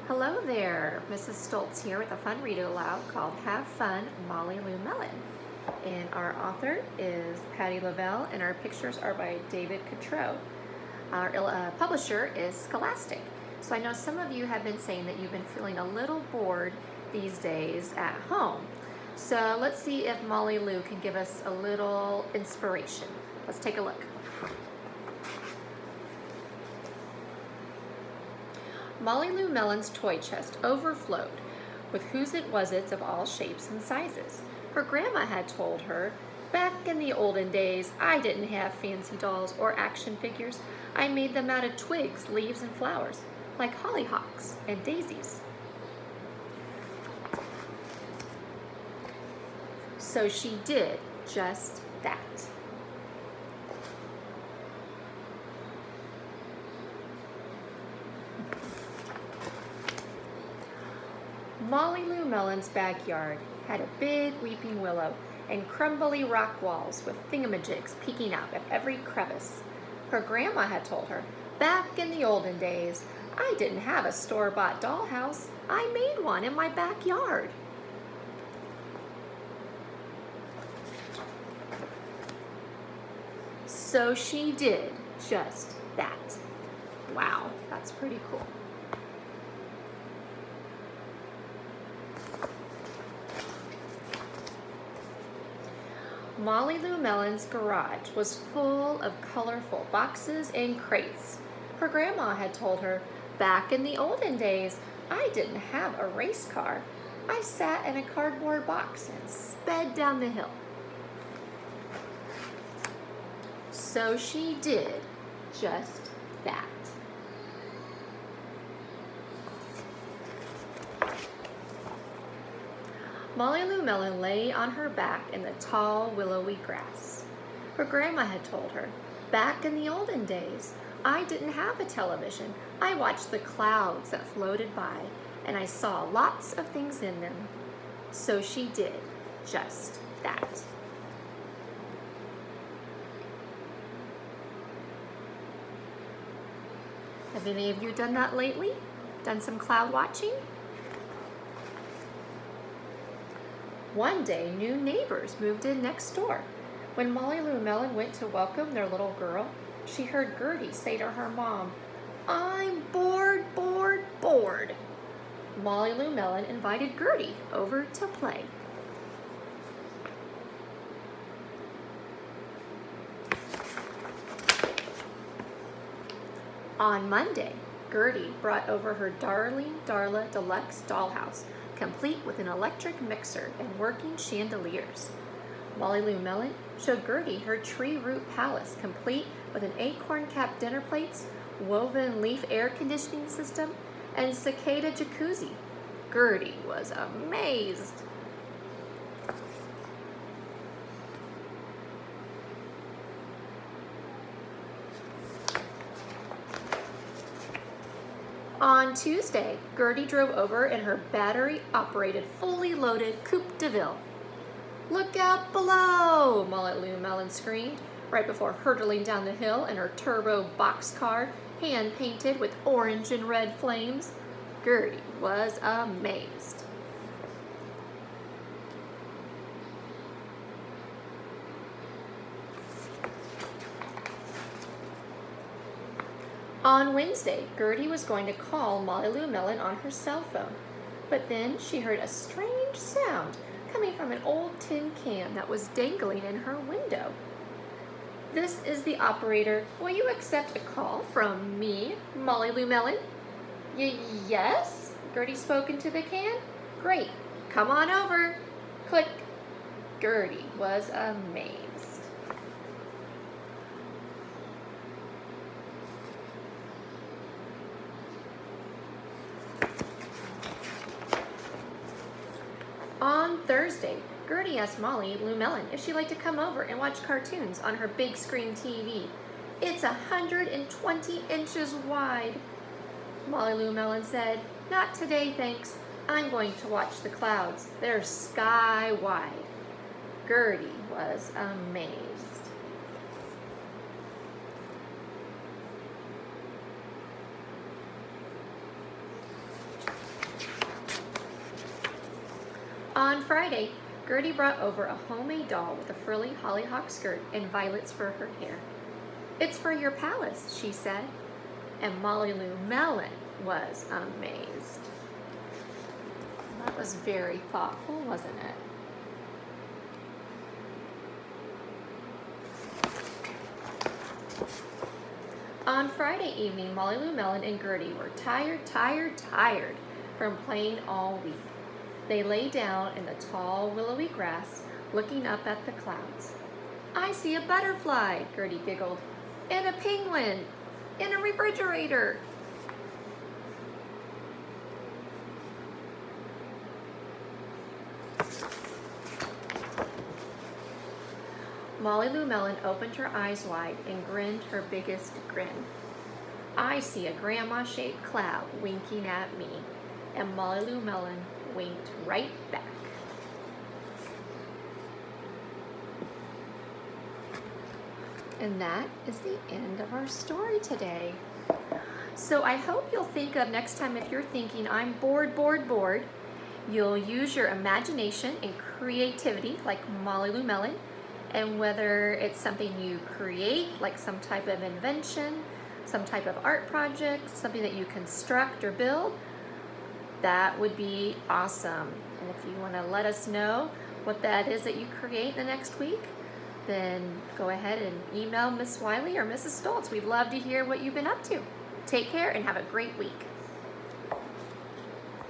Hello there, Mrs. Stoltz here with a fun read aloud called Have Fun, Molly Lou Melon. And our author is Patty Lavelle and our pictures are by David Cotreau. Our publisher is Scholastic. So I know some of you have been saying that you've been feeling a little bored these days at home. So let's see if Molly Lou can give us a little inspiration. Let's take a look. Molly Lou Melon's toy chest overflowed with who's-it-was-its of all shapes and sizes. Her grandma had told her, back in the olden days, I didn't have fancy dolls or action figures. I made them out of twigs, leaves, and flowers, like hollyhocks and daisies. So she did just that. Molly Lou Melon's backyard had a big weeping willow and crumbly rock walls with thingamajigs peeking out of every crevice. Her grandma had told her, back in the olden days, I didn't have a store-bought dollhouse. I made one in my backyard. So she did just that. Wow, that's pretty cool. Molly Lou Melon's garage was full of colorful boxes and crates. Her grandma had told her, back in the olden days, I didn't have a race car. I sat in a cardboard box and sped down the hill. So she did just that. Molly Lou Melon lay on her back in the tall, willowy grass. Her grandma had told her, back in the olden days, I didn't have a television. I watched the clouds that floated by, and I saw lots of things in them. So she did just that. Have any of you done that lately? Done some cloud watching? One day, new neighbors moved in next door. When Molly Lou Melon went to welcome their little girl, she heard Gertie say to her mom, I'm bored, bored, bored. Molly Lou Melon invited Gertie over to play. On Monday, Gertie brought over her Darling Darla Deluxe dollhouse, complete with an electric mixer and working chandeliers. Molly Lou Melon showed Gertie her tree root palace, complete with an acorn-capped dinner plates, woven leaf air conditioning system, and cicada jacuzzi. Gertie was amazed. On Tuesday, Gertie drove over in her battery-operated, fully loaded Coupe de Ville. Look out below, Molly Lou Melon screamed, right before hurtling down the hill in her turbo boxcar, hand-painted with orange and red flames. Gertie was amazed. On Wednesday, Gertie was going to call Molly Lou Melon on her cell phone, but then she heard a strange sound coming from an old tin can that was dangling in her window. This is the operator. Will you accept a call from me, Molly Lou Melon? Yes? Gertie spoke into the can. Great, come on over. Click. Gertie was amazed. On Thursday, Gertie asked Molly Lou Melon if she'd like to come over and watch cartoons on her big screen TV. It's 120 inches wide. Molly Lou Melon said, not today, thanks. I'm going to watch the clouds. They're sky wide. Gertie was amazed. On Friday, Gertie brought over a homemade doll with a frilly hollyhock skirt and violets for her hair. "It's for your palace," she said, and Molly Lou Melon was amazed. That was very thoughtful, wasn't it? On Friday evening, Molly Lou Melon and Gertie were tired from playing all week. They lay down in the tall, willowy grass, looking up at the clouds. "I see a butterfly," Gertie giggled, "and a penguin, and a refrigerator." Molly Lou Melon opened her eyes wide and grinned her biggest grin. "I see a grandma-shaped cloud winking at me," and Molly Lou Melon winked right back. And that is the end of our story today. So I hope you'll think of next time, if you're thinking, "I'm bored," you'll use your imagination and creativity like Molly Lou Melon. And whether it's something you create, like some type of invention, some type of art project, something that you construct or build, that would be awesome. And if you want to let us know what that is that you create the next week, then go ahead and email Miss Wiley or Mrs. Stoltz. We'd love to hear what you've been up to. Take care and have a great week.